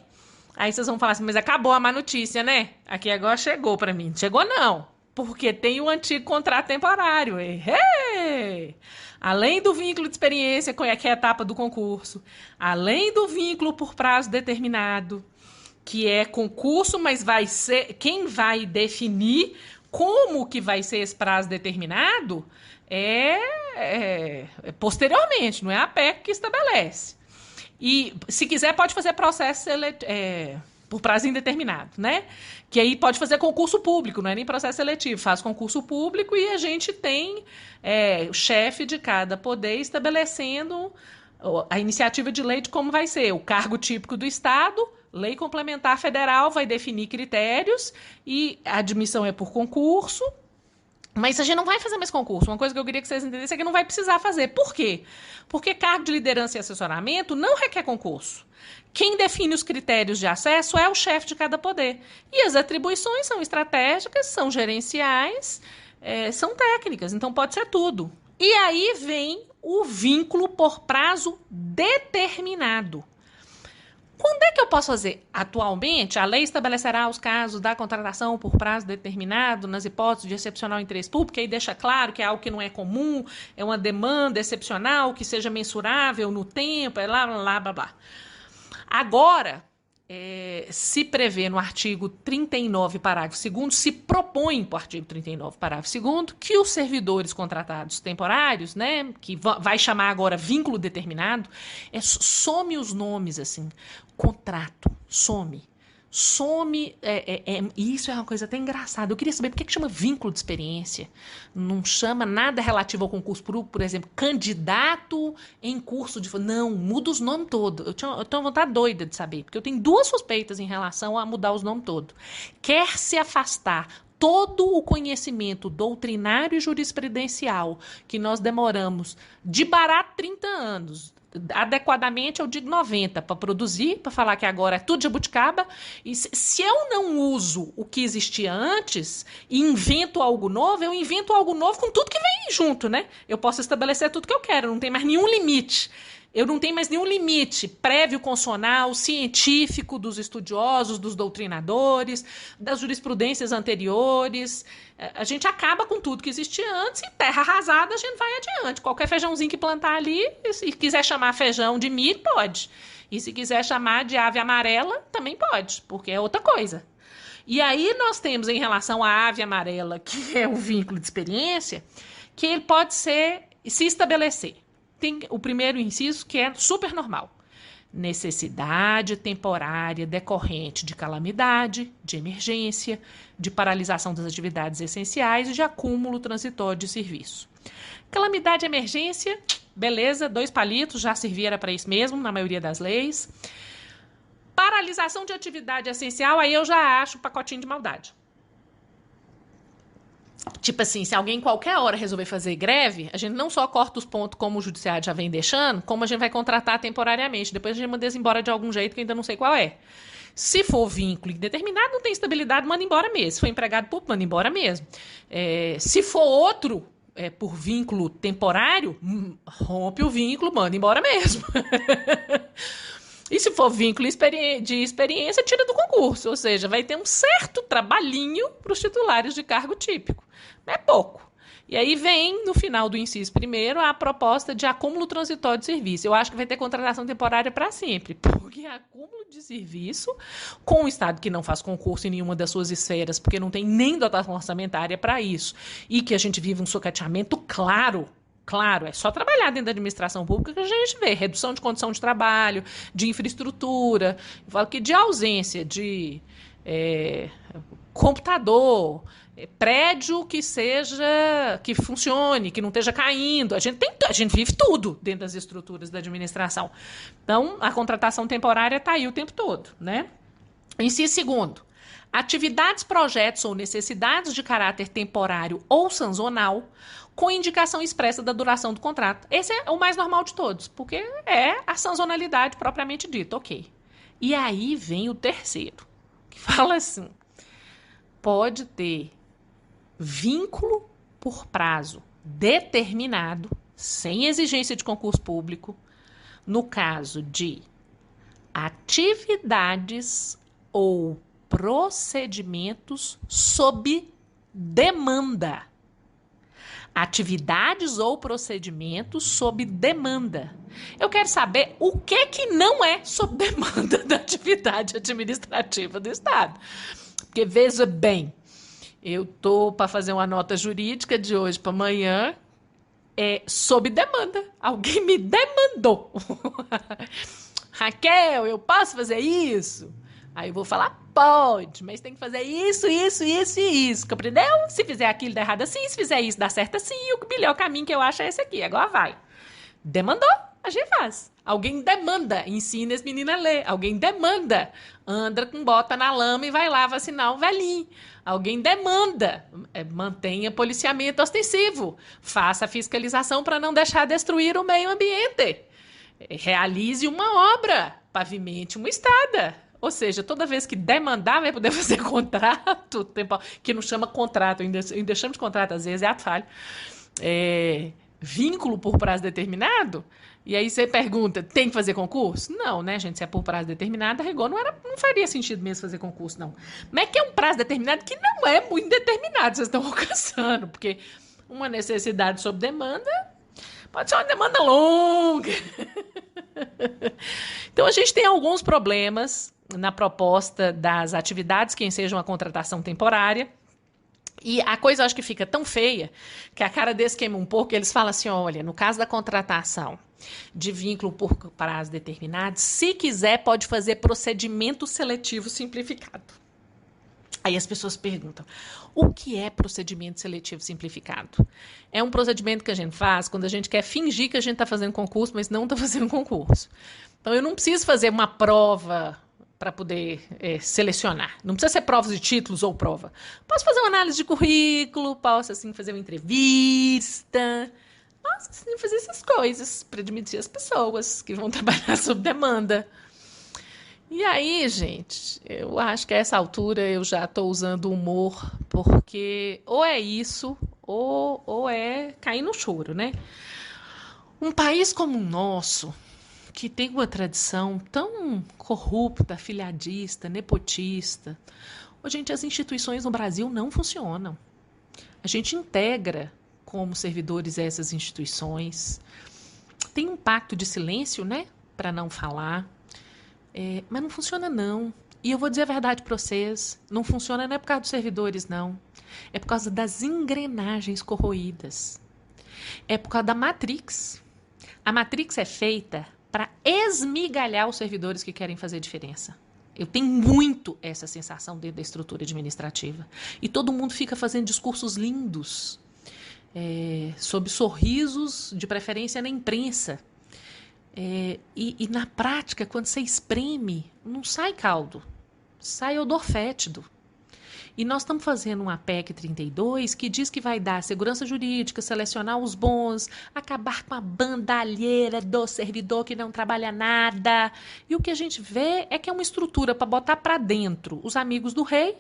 Aí vocês vão falar assim, mas acabou a má notícia, né? Aqui agora chegou para mim. Chegou não, porque tem o antigo contrato temporário. Além do vínculo de experiência, que é a etapa do concurso, além do vínculo por prazo determinado, que é concurso, mas vai ser quem vai definir como que vai ser esse prazo determinado posteriormente, não é a PEC que estabelece. E, se quiser, pode fazer processo por prazo indeterminado, né? Que aí pode fazer concurso público, não é nem processo seletivo, faz concurso público e a gente tem o chefe de cada poder estabelecendo a iniciativa de lei de como vai ser. O cargo típico do Estado, lei complementar federal vai definir critérios e a admissão é por concurso, mas a gente não vai fazer mais concurso. Uma coisa que eu queria que vocês entendessem é que não vai precisar fazer. Por quê? Porque cargo de liderança e assessoramento não requer concurso. Quem define os critérios de acesso é o chefe de cada poder. E as atribuições são estratégicas, são gerenciais, são técnicas, então pode ser tudo. E aí vem o vínculo por prazo determinado. Quando é que eu posso fazer? Atualmente, a lei estabelecerá os casos da contratação por prazo determinado nas hipóteses de excepcional interesse público, aí deixa claro que é algo que não é comum, é uma demanda excepcional, que seja mensurável no tempo, blá, blá, blá. Agora, se prevê no artigo 39, parágrafo 2º, se propõe para o artigo 39, parágrafo 2º, que os servidores contratados temporários, né, que vai chamar agora vínculo determinado, some os nomes, assim, contrato, some, e isso é uma coisa até engraçada. Eu queria saber por que chama vínculo de experiência. Não chama nada relativo ao concurso público, por exemplo, candidato em curso de... Não, muda os nomes todos. Eu tenho uma vontade doida de saber, porque eu tenho duas suspeitas em relação a mudar os nomes todos. Quer se afastar todo o conhecimento doutrinário e jurisprudencial que nós demoramos de barato 30 anos, adequadamente eu digo 90, para produzir, para falar que agora é tudo jabuticaba. E se eu não uso o que existia antes e invento algo novo, eu invento algo novo com tudo que vem junto, né? Eu posso estabelecer tudo que eu quero, não tem mais nenhum limite. Eu não tenho mais nenhum limite prévio, constitucional, científico dos estudiosos, dos doutrinadores, das jurisprudências anteriores. A gente acaba com tudo que existia antes e terra arrasada a gente vai adiante. Qualquer feijãozinho que plantar ali, se quiser chamar feijão de milho, pode. E se quiser chamar de ave amarela, também pode, porque é outra coisa. E aí nós temos em relação à ave amarela, que é o vínculo de experiência, que ele pode se estabelecer. Tem o primeiro inciso, que é super normal. Necessidade temporária decorrente de calamidade, de emergência, de paralisação das atividades essenciais e de acúmulo transitório de serviço. Calamidade e emergência, beleza, 2 palitos, já servia para isso mesmo, na maioria das leis. paralisação de atividade essencial, aí eu já acho pacotinho de maldade. Tipo assim, se alguém qualquer hora resolver fazer greve, a gente não só corta os pontos como o judiciário já vem deixando, como a gente vai contratar temporariamente. Depois a gente manda eles embora de algum jeito que eu ainda não sei qual é. Se for vínculo indeterminado, não tem estabilidade, manda embora mesmo. Se for empregado público, manda embora mesmo. Se for outro, por vínculo temporário, rompe o vínculo, manda embora mesmo. E se for vínculo de experiência, tira do concurso. Ou seja, vai ter um certo trabalhinho para os titulares de cargo típico. É pouco. E aí vem, no final do inciso primeiro, a proposta de acúmulo transitório de serviço. Eu acho que vai ter contratação temporária para sempre, porque acúmulo de serviço com um Estado que não faz concurso em nenhuma das suas esferas, porque não tem nem dotação orçamentária para isso, e que a gente vive um sucateamento claro, é só trabalhar dentro da administração pública que a gente vê redução de condição de trabalho, de infraestrutura, eu falo que de ausência de computador, prédio que funcione, que não esteja caindo. A gente vive tudo dentro das estruturas da administração. Então, a contratação temporária está aí o tempo todo, né? Inciso segundo, atividades, projetos ou necessidades de caráter temporário ou sazonal com indicação expressa da duração do contrato. Esse é o mais normal de todos, porque é a sazonalidade propriamente dita, ok. E aí vem o terceiro, que fala assim, pode ter vínculo por prazo determinado, sem exigência de concurso público, no caso de atividades ou procedimentos sob demanda. Atividades ou procedimentos sob demanda. Eu quero saber o que não é sob demanda da atividade administrativa do Estado. Porque, veja bem, eu estou para fazer uma nota jurídica de hoje para amanhã, sob demanda. Alguém me demandou. Raquel, eu posso fazer isso? Aí eu vou falar, pode, mas tem que fazer isso, isso, isso e isso. Compreendeu? Se fizer aquilo, dá errado assim. Se fizer isso, dá certo assim. E o melhor caminho que eu acho é esse aqui. Agora vai. Demandou, a gente faz. Alguém demanda, ensina esse menino a ler. Alguém demanda, anda com bota na lama e vai lá vacinar um velhinho. Alguém demanda, mantenha policiamento ostensivo. Faça fiscalização para não deixar destruir o meio ambiente. Realize uma obra, pavimente uma estrada. Ou seja, toda vez que demandar, vai poder fazer contrato, que não chama contrato, ainda chama de contrato, às vezes é ato falho. Vínculo por prazo determinado, e aí você pergunta, tem que fazer concurso? Não, né, gente? Se é por prazo determinado, a rigor não faria sentido mesmo fazer concurso, não. Mas é que é um prazo determinado que não é muito determinado, vocês estão alcançando, porque uma necessidade sob demanda pode ser uma demanda longa. Então, a gente tem alguns problemas na proposta das atividades que ensejam a contratação temporária. E a coisa, eu acho que fica tão feia que a cara desse queima um pouco, eles falam assim, olha, no caso da contratação de vínculo por prazo determinado, se quiser, pode fazer procedimento seletivo simplificado. Aí as pessoas perguntam, o que é procedimento seletivo simplificado? É um procedimento que a gente faz quando a gente quer fingir que a gente está fazendo concurso, mas não está fazendo concurso. Então, eu não preciso fazer uma prova para poder selecionar. Não precisa ser provas de títulos ou prova. Posso fazer uma análise de currículo, posso assim, fazer uma entrevista, posso assim, fazer essas coisas para admitir as pessoas que vão trabalhar sob demanda. E aí, gente, eu acho que a essa altura eu já estou usando humor, porque ou é isso, ou é cair no choro, né? Um país como o nosso, que tem uma tradição tão corrupta, filhadista, nepotista. Gente, as instituições no Brasil não funcionam. A gente integra como servidores essas instituições. Tem um pacto de silêncio, né? Para não falar. Mas não funciona, não. E eu vou dizer a verdade para vocês. Não funciona não é por causa dos servidores, não. É por causa das engrenagens corroídas. É por causa da Matrix. A Matrix é feita para esmigalhar os servidores que querem fazer diferença. Eu tenho muito essa sensação dentro da estrutura administrativa. E todo mundo fica fazendo discursos lindos, sob sorrisos, de preferência na imprensa. E na prática, quando você espreme, não sai caldo, sai odor fétido. E nós estamos fazendo uma PEC 32 que diz que vai dar segurança jurídica, selecionar os bons, acabar com a bandalheira do servidor que não trabalha nada. E o que a gente vê é que é uma estrutura para botar para dentro os amigos do rei,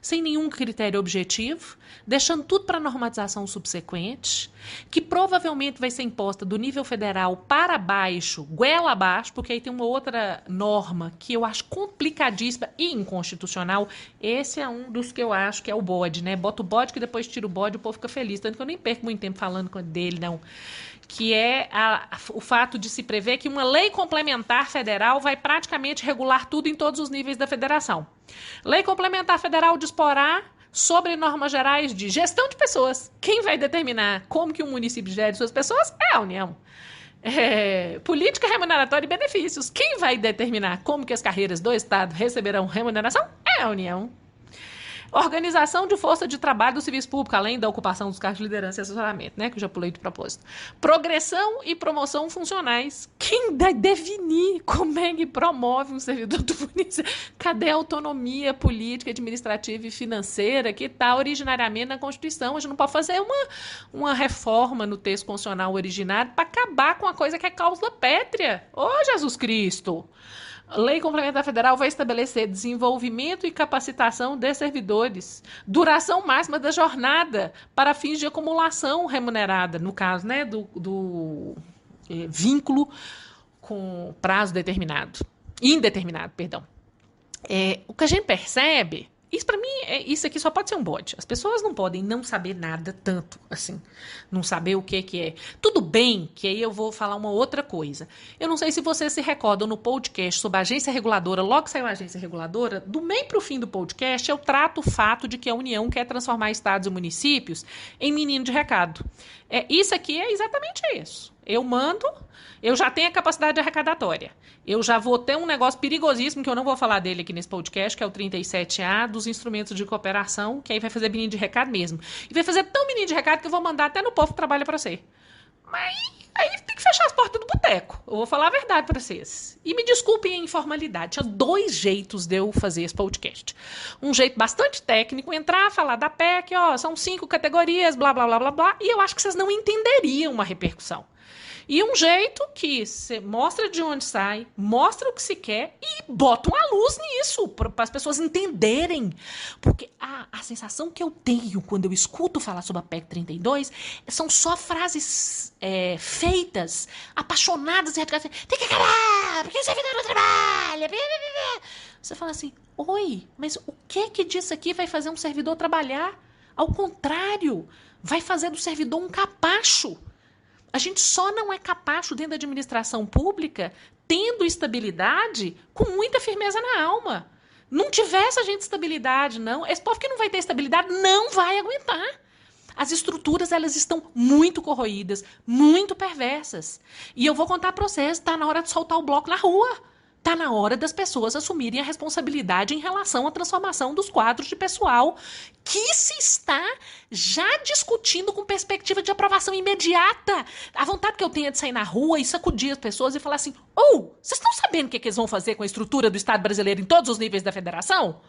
sem nenhum critério objetivo, deixando tudo para normatização subsequente, que provavelmente vai ser imposta do nível federal para baixo, goela abaixo, porque aí tem uma outra norma que eu acho complicadíssima e inconstitucional. Esse é um dos que eu acho que é o bode, né? Bota o bode que depois tira o bode, o povo fica feliz. Tanto que eu nem perco muito tempo falando dele, não. Que é o fato de se prever que uma lei complementar federal vai praticamente regular tudo em todos os níveis da federação. Lei complementar federal disporá sobre normas gerais de gestão de pessoas. Quem vai determinar como que um município gere suas pessoas é a União. Política remuneratória e benefícios. Quem vai determinar como que as carreiras do Estado receberão remuneração é a União. Organização de força de trabalho do serviço público, além da ocupação dos cargos de liderança e assessoramento, né, que eu já pulei de propósito. Progressão e promoção funcionais. Quem vai definir como é que promove um servidor do município? Cadê a autonomia política, administrativa e financeira que está originariamente na Constituição? A gente não pode fazer uma reforma no texto constitucional originário para acabar com uma coisa que é cláusula pétrea. Ô, Jesus Cristo! Lei Complementar Federal vai estabelecer desenvolvimento e capacitação de servidores, duração máxima da jornada para fins de acumulação remunerada, no caso, né, do vínculo com prazo indeterminado, perdão. O que a gente percebe, isso para mim, isso aqui só pode ser um bode. As pessoas não podem não saber nada tanto, assim, não saber o que é. Tudo bem que aí eu vou falar uma outra coisa. Eu não sei se vocês se recordam no podcast sobre a agência reguladora, logo que saiu a agência reguladora, do meio para o fim do podcast, eu trato o fato de que a União quer transformar estados e municípios em menino de recado. Isso aqui é exatamente isso. Eu mando, eu já tenho a capacidade arrecadatória. Eu já vou ter um negócio perigosíssimo, que eu não vou falar dele aqui nesse podcast, que é o 37A, dos instrumentos de cooperação, que aí vai fazer menino de recado mesmo. E vai fazer tão menino de recado que eu vou mandar até no povo que trabalha para você. Mas aí tem que fechar as portas do boteco. Eu vou falar a verdade para vocês. E me desculpem a informalidade. Tinha 2 jeitos de eu fazer esse podcast. Um jeito bastante técnico, entrar, falar da PEC, são 5 categorias, blá, blá, blá, blá, blá, e eu acho que vocês não entenderiam uma repercussão. E um jeito que você mostra de onde sai, mostra o que se quer e bota uma luz nisso, para as pessoas entenderem. Porque a sensação que eu tenho quando eu escuto falar sobre a PEC 32 são só frases feitas, apaixonadas e radicais. Tem que acabar, porque o servidor não trabalha. Você fala assim, oi, mas o que disso aqui vai fazer um servidor trabalhar? Ao contrário, vai fazer do servidor um capacho. A gente só não é capacho dentro da administração pública tendo estabilidade com muita firmeza na alma. Não tivesse a gente estabilidade, não. Esse povo que não vai ter estabilidade não vai aguentar. As estruturas, elas estão muito corroídas, muito perversas. E eu vou contar para vocês, está na hora de soltar o bloco na rua. Está na hora das pessoas assumirem a responsabilidade em relação à transformação dos quadros de pessoal que se está já discutindo com perspectiva de aprovação imediata. A vontade que eu tenho é de sair na rua e sacudir as pessoas e falar assim, vocês estão sabendo o que eles vão fazer com a estrutura do Estado brasileiro em todos os níveis da federação?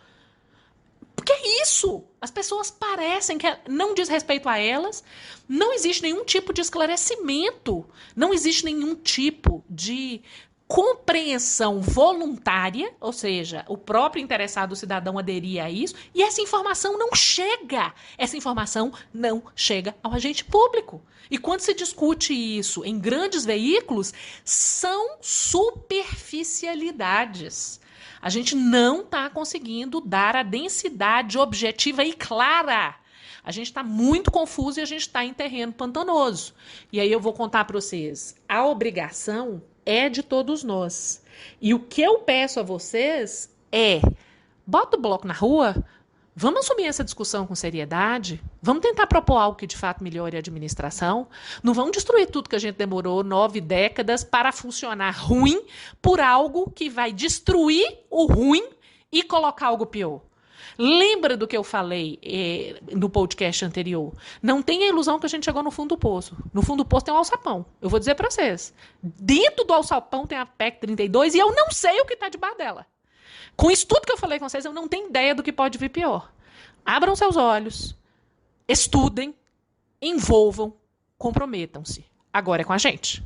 Porque é isso. As pessoas parecem que não diz respeito a elas, não existe nenhum tipo de esclarecimento, não existe nenhum tipo de compreensão voluntária, ou seja, o próprio interessado, o cidadão, aderir a isso, e essa informação não chega. Essa informação não chega ao agente público. E quando se discute isso em grandes veículos, são superficialidades. A gente não está conseguindo dar a densidade objetiva e clara. A gente está muito confuso e a gente está em terreno pantanoso. E aí eu vou contar para vocês. A obrigação é de todos nós. E o que eu peço a vocês bota o bloco na rua, vamos assumir essa discussão com seriedade, vamos tentar propor algo que de fato melhore a administração, não vamos destruir tudo que a gente demorou 9 décadas para funcionar ruim por algo que vai destruir o ruim e colocar algo pior. Lembra do que eu falei no podcast anterior? Não tenha a ilusão que a gente chegou no fundo do poço. No fundo do poço tem um alçapão. Eu vou dizer para vocês. Dentro do alçapão tem a PEC 32 e eu não sei o que está debaixo dela. Com isso tudo que eu falei com vocês, eu não tenho ideia do que pode vir pior. Abram seus olhos, estudem, envolvam, comprometam-se. Agora é com a gente.